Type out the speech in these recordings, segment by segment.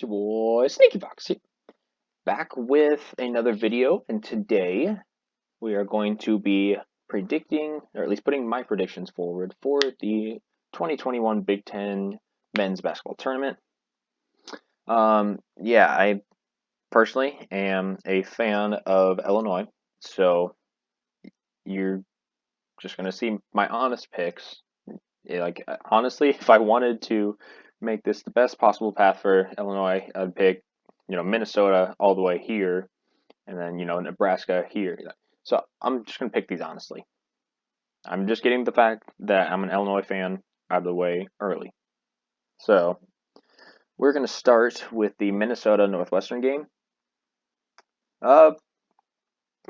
it's your boy Sneaky Fox here, back with another video, and today we are going to be predicting, or at least putting my predictions forward for the 2021 Big Ten men's basketball tournament. I personally am a fan of Illinois, so you're just going to see my honest picks. Honestly, if I wanted to make this the best possible path for Illinois, I'd pick, Minnesota all the way here, and then, Nebraska here. So I'm just going to pick these honestly. I'm just getting the fact that I'm an Illinois fan out of the way early. So we're going to start with the Minnesota Northwestern game.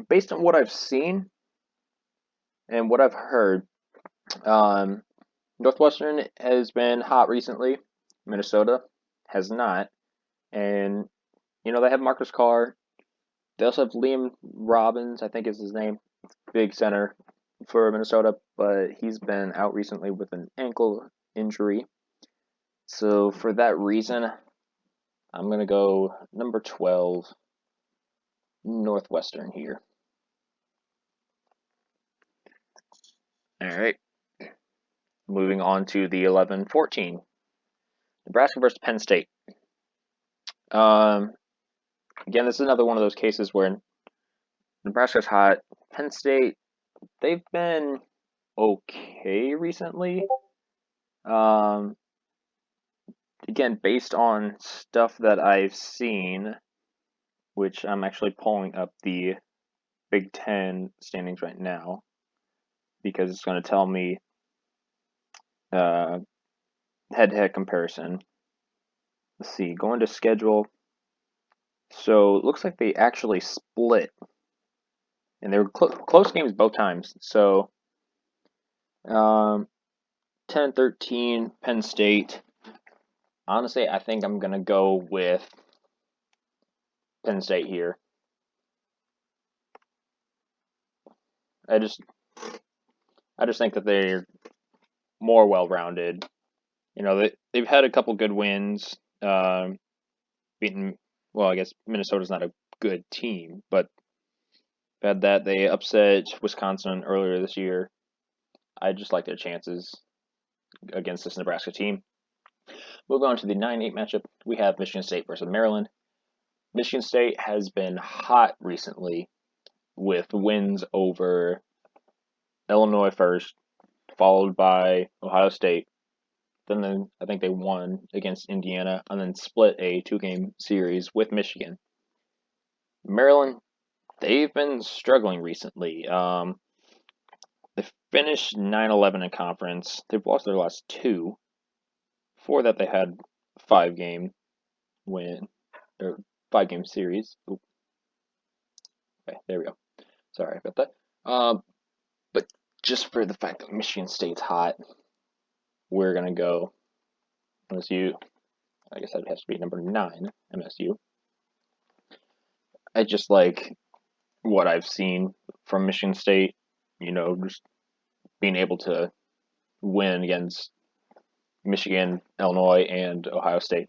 Based on what I've seen and what I've heard, Northwestern has been hot recently. Minnesota has not. And, they have Marcus Carr. They also have Liam Robbins, I think is his name, big center for Minnesota, but he's been out recently with an ankle injury. So for that reason, I'm going to go number 12, Northwestern here. All right. Moving on to the 11-14. Nebraska versus Penn State. Again, this is another one of those cases where Nebraska's hot. Penn State, they've been okay recently. Again, based on stuff that I've seen, which I'm actually pulling up the Big Ten standings right now, because it's going to tell me head-to-head comparison. Let's see, going to schedule. So it looks like they actually split, and they were close games both times. So 10-13 Penn State. Honestly, I think I'm going to go with Penn State here. I just think that they're more well-rounded. They've had a couple good wins, beaten. Well, I guess Minnesota's not a good team, but had that they upset Wisconsin earlier this year. I just like their chances against this Nebraska team. Moving on to the 9-8 matchup, we have Michigan State versus Maryland. Michigan State has been hot recently with wins over Illinois first, followed by Ohio State. Then I think they won against Indiana and then split a 2-game series with Michigan. Maryland, they've been struggling recently. They finished 9-11 in conference. They've lost their last 2. Before that, they had 5-game win or 5-game series. Ooh. Okay, there we go. Sorry about that. But just for the fact that Michigan State's hot, we're gonna go MSU. I guess that has to be number 9, MSU. I just like what I've seen from Michigan State. Just being able to win against Michigan, Illinois, and Ohio State.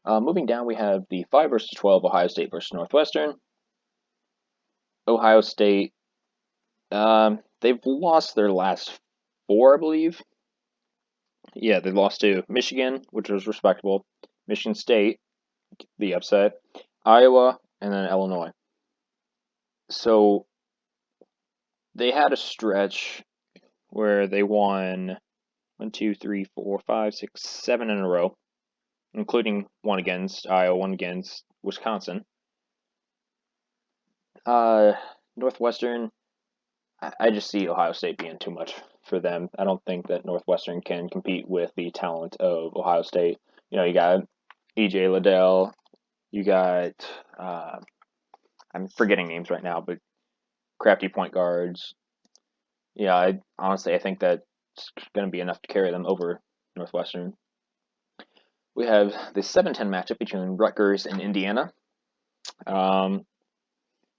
Moving down, we have the 5 versus 12, Ohio State versus Northwestern. Ohio State, they've lost their last 4, I believe. Yeah, they lost to Michigan, which was respectable. Michigan State, the upset. Iowa, and then Illinois. So they had a stretch where they won 1, 2, 3, 4, 5, 6, 7 in a row, including one against Iowa, one against Wisconsin. Northwestern, I just see Ohio State being too much for them. I don't think that Northwestern can compete with the talent of Ohio State. You got E.J. Liddell, you got, I'm forgetting names right now, but crafty point guards. Yeah, I think that's going to be enough to carry them over Northwestern. We have the 7-10 matchup between Rutgers and Indiana. I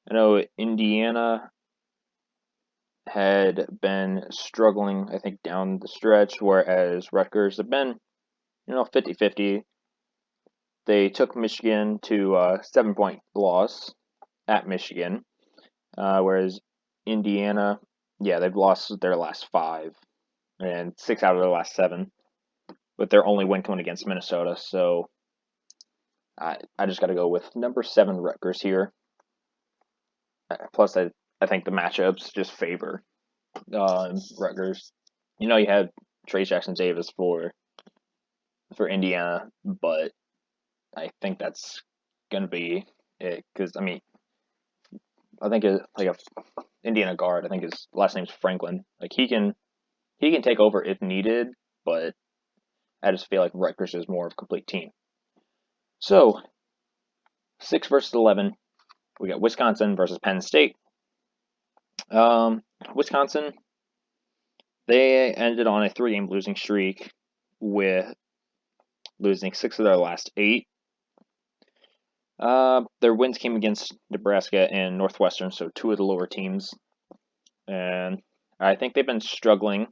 know Indiana had been struggling, I think, down the stretch, whereas Rutgers have been, 50-50. they took Michigan to a 7-point loss at Michigan, whereas Indiana, yeah, they've lost their last 5 and 6 out of their last 7, with their only win coming against Minnesota. So I just got to go with number 7 Rutgers here. Plus, I think the matchups just favor Rutgers. You know, you had Trace Jackson Davis for Indiana, but I think that's gonna be it. Because I mean, I think like a Indiana guard. I think his last name's Franklin. Like he can take over if needed, but I just feel like Rutgers is more of a complete team. So 6 versus 11, we got Wisconsin versus Penn State. Wisconsin, they ended on a 3-game losing streak with losing 6 of their last 8. Their wins came against Nebraska and Northwestern, so 2 of the lower teams. And I think they've been struggling.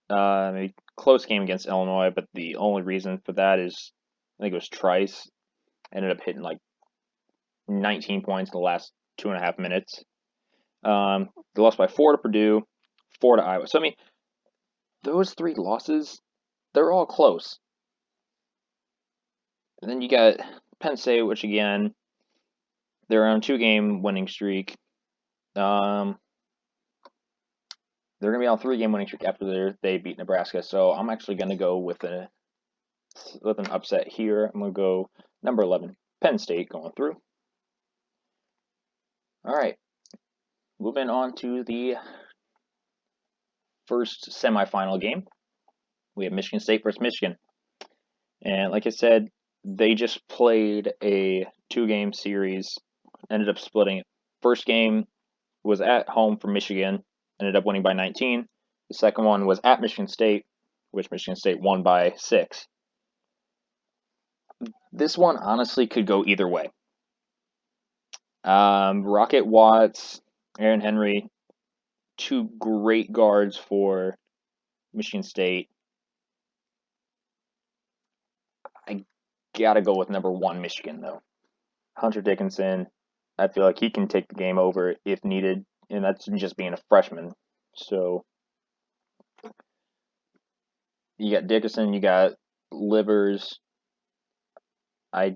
Maybe close game against Illinois, but the only reason for that is I think it was Trice ended up hitting like 19 points in the last 2.5 minutes. They lost by 4 to Purdue, 4 to Iowa. So I mean, those 3 losses, they're all close. And then you got Penn State, which again, they're on a 2-game winning streak. They're going to be on a 3-game winning streak after they beat Nebraska. So I'm actually going to go with an upset here. I'm going to go number 11, Penn State, going through. All right, moving on to the first semifinal game. We have Michigan State versus Michigan. And like I said, they just played a 2-game series, ended up splitting it. First game was at home for Michigan, ended up winning by 19. The second one was at Michigan State, which Michigan State won by 6. This one honestly could go either way. Rocket Watts, Aaron Henry, 2 great guards for Michigan State. I gotta go with number 1 Michigan though. Hunter Dickinson, I feel like he can take the game over if needed, and that's just being a freshman. So you got Dickinson, you got Livers. I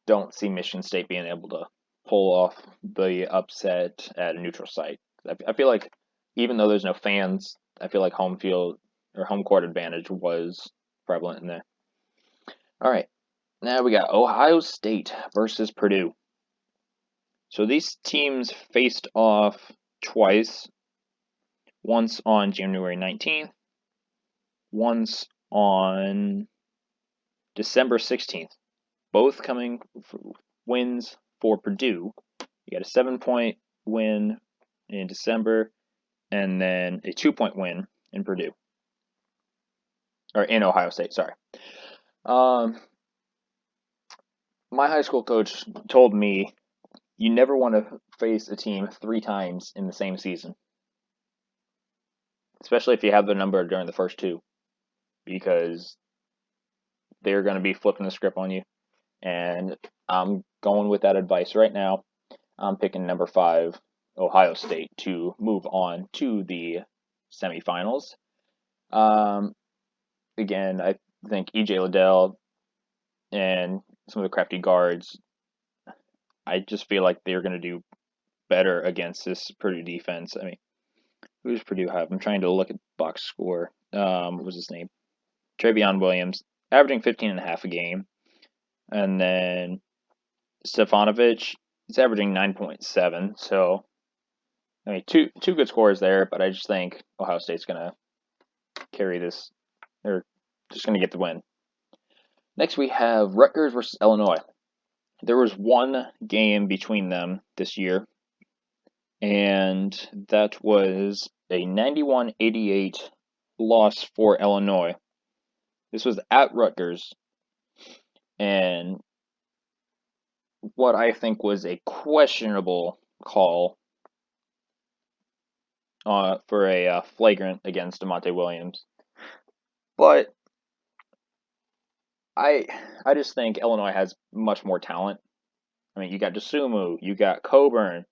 don't see Michigan State being able to pull off the upset at a neutral site. I feel like even though there's no fans, I feel like home field or home court advantage was prevalent in there. All right, now we got Ohio State versus Purdue. So these teams faced off twice, once on January 19th, once on December 16th, both coming wins for Purdue. You got a 7-point win in December, and then a 2-point win in Purdue. Or in Ohio State, sorry. My high school coach told me you never want to face a team 3 times in the same season. Especially if you have the number during the first 2. Because they're going to be flipping the script on you. And I'm going with that advice right now. I'm picking number 5, Ohio State, to move on to the semifinals. Again, I think E.J. Liddell and some of the crafty guards, I just feel like they're going to do better against this Purdue defense. I mean, who does Purdue have? I'm trying to look at box score. What was his name? Travion Williams, averaging 15.5 a game. And then Stefanovic, it's averaging 9.7. So, I mean, two good scores there, but I just think Ohio State's going to carry this. They're just going to get the win. Next, we have Rutgers versus Illinois. There was 1 game between them this year, and that was a 91-88 loss for Illinois. This was at Rutgers, and what I think was a questionable call for a flagrant against DeMonte Williams. But I just think Illinois has much more talent. I mean, you got DeSumo, you got Coburn,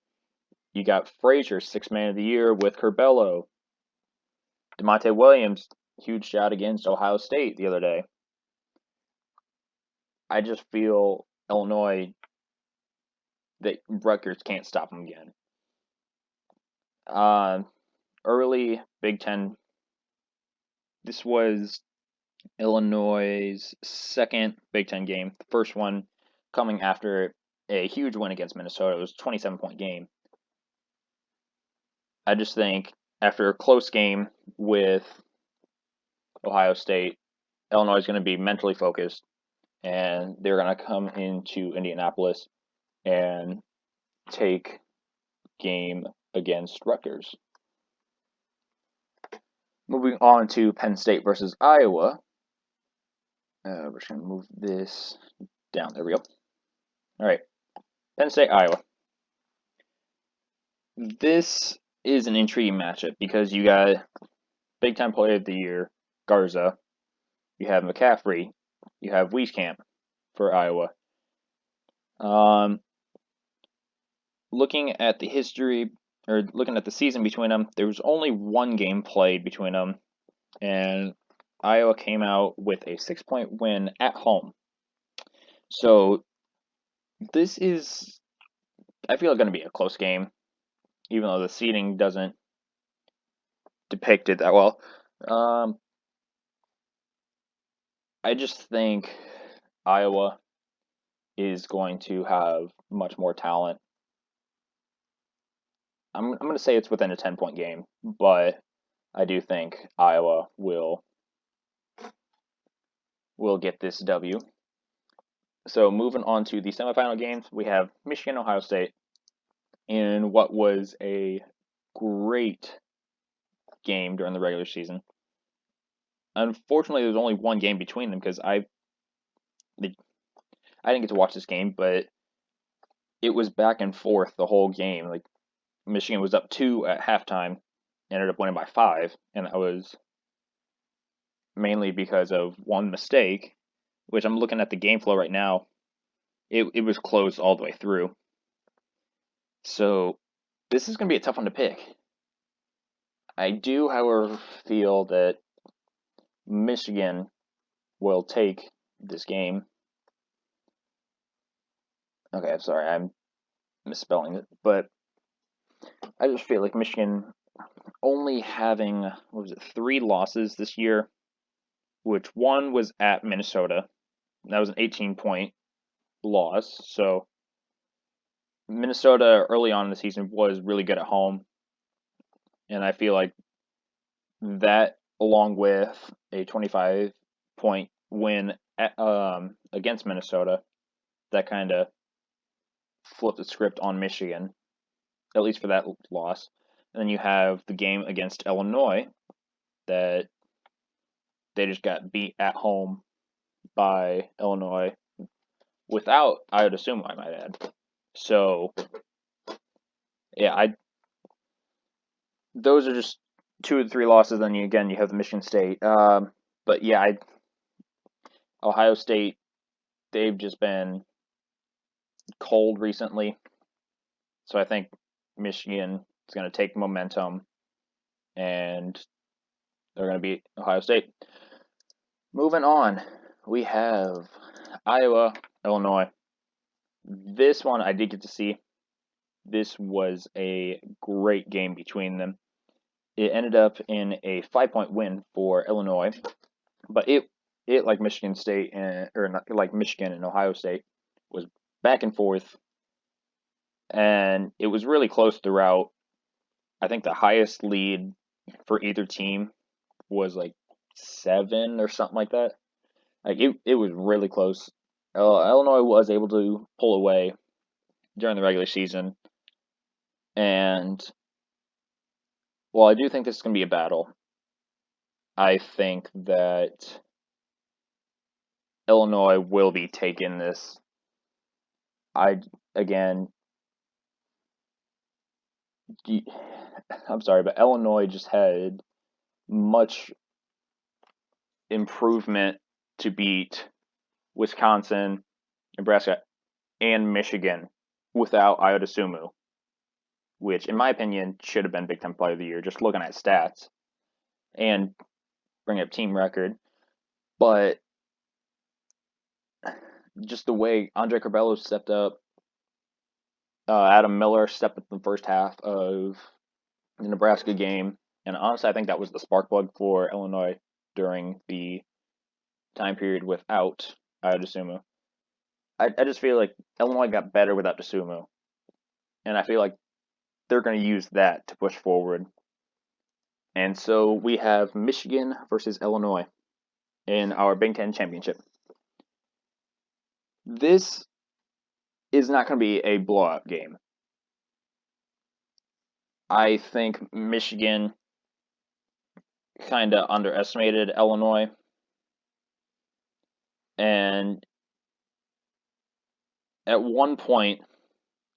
you got Frazier, Sixth Man of the Year with Curbelo. DeMonte Williams, huge shot against Ohio State the other day. I just feel Illinois, that Rutgers can't stop them again. Early Big Ten. This was Illinois' second Big Ten game. The first one coming after a huge win against Minnesota. It was a 27-point game. I just think after a close game with Ohio State, Illinois is going to be mentally focused, and they're going to come into Indianapolis and take game against Rutgers. Moving on to Penn State versus Iowa. We're just going to move this down. There we go. All right. Penn State, Iowa. This is an intriguing matchup because you got Big Ten Player of the Year, Garza. You have McCaffrey. You have Wieskamp for Iowa. Looking at the history, or looking at the season between them, there was only one game played between them, and Iowa came out with a 6-point win at home. So this is, I feel, going to be a close game, even though the seeding doesn't depict it that well. I just think Iowa is going to have much more talent. I'm going to say it's within a 10-point game, but I do think Iowa will get this W. So moving on to the semifinal games, we have Michigan, Ohio State, in what was a great game during the regular season. Unfortunately, there was only one game between them because I didn't get to watch this game, but it was back and forth the whole game. Like, Michigan was up 2 at halftime, ended up winning by 5, and that was mainly because of one mistake, which I'm looking at the game flow right now. It was closed all the way through. So this is going to be a tough one to pick. I do, however, feel that Michigan will take this game. Okay, I'm sorry, I'm misspelling it, but I just feel like Michigan only having, 3 losses this year, which one was at Minnesota. That was an 18-point loss. So Minnesota early on in the season was really good at home, and I feel like that, along with a 25-point win against Minnesota, that kind of flipped the script on Michigan, at least for that loss. And then you have the game against Illinois that they just got beat at home by Illinois without Ayo Dosunmu, I might add. So, yeah, those are just 2 of the 3 losses. Then you have the Michigan State. But yeah, Ohio State, they've just been cold recently. So I think Michigan is going to take momentum, and they're going to beat Ohio State. Moving on, we have Iowa, Illinois. This one I did get to see. This was a great game between them. It ended up in a 5-point win for Illinois, but it like Michigan State like Michigan and Ohio State was back and forth, and it was really close throughout. I think the highest lead for either team was like 7 or something like that. Like it was really close. Illinois was able to pull away during the regular season, and while I do think this is going to be a battle, I think that Illinois will be taking this. I'm sorry, but Illinois just had much improvement to beat Wisconsin, Nebraska, and Michigan without Ayo Dosunmu, which, in my opinion, should have been Big Ten Player of the Year, just looking at stats and bring up team record. But just the way Andre Curbelo stepped up, Adam Miller stepped up in the first half of the Nebraska game, and honestly, I think that was the spark plug for Illinois during the time period without Ayo Dosunmu. I just feel like Illinois got better without Dosunmu, and I feel like they're going to use that to push forward. And so we have Michigan versus Illinois in our Big Ten championship. This is not going to be a blowout game. I think Michigan kind of underestimated Illinois, and at one point,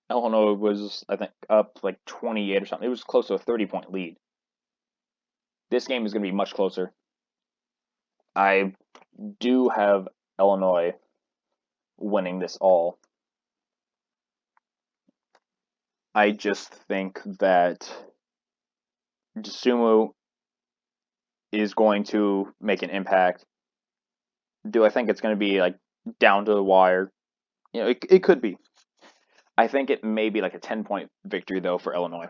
Illinois was, I think, up like 28 or something. It was close to a 30-point lead. This game is going to be much closer. I do have Illinois winning this all. I just think that Dosunmu is going to make an impact. Do I think it's going to be like down to the wire? You know, it could be. I think it may be like a 10-point victory though for Illinois.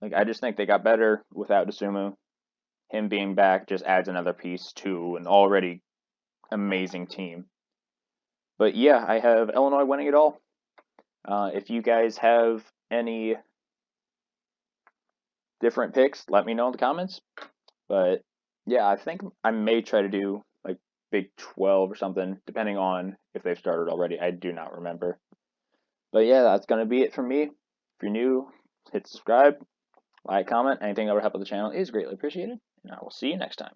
Like I just think they got better without Dosunmu. Him being back just adds another piece to an already amazing team. But yeah, I have Illinois winning it all. If you guys have any different picks, let me know in the comments. But yeah, I think I may try to do like Big 12 or something, depending on if they've started already. I do not remember. But yeah, that's going to be it from me. If you're new, hit subscribe, like, comment. Anything that would help with the channel is greatly appreciated. And I will see you next time.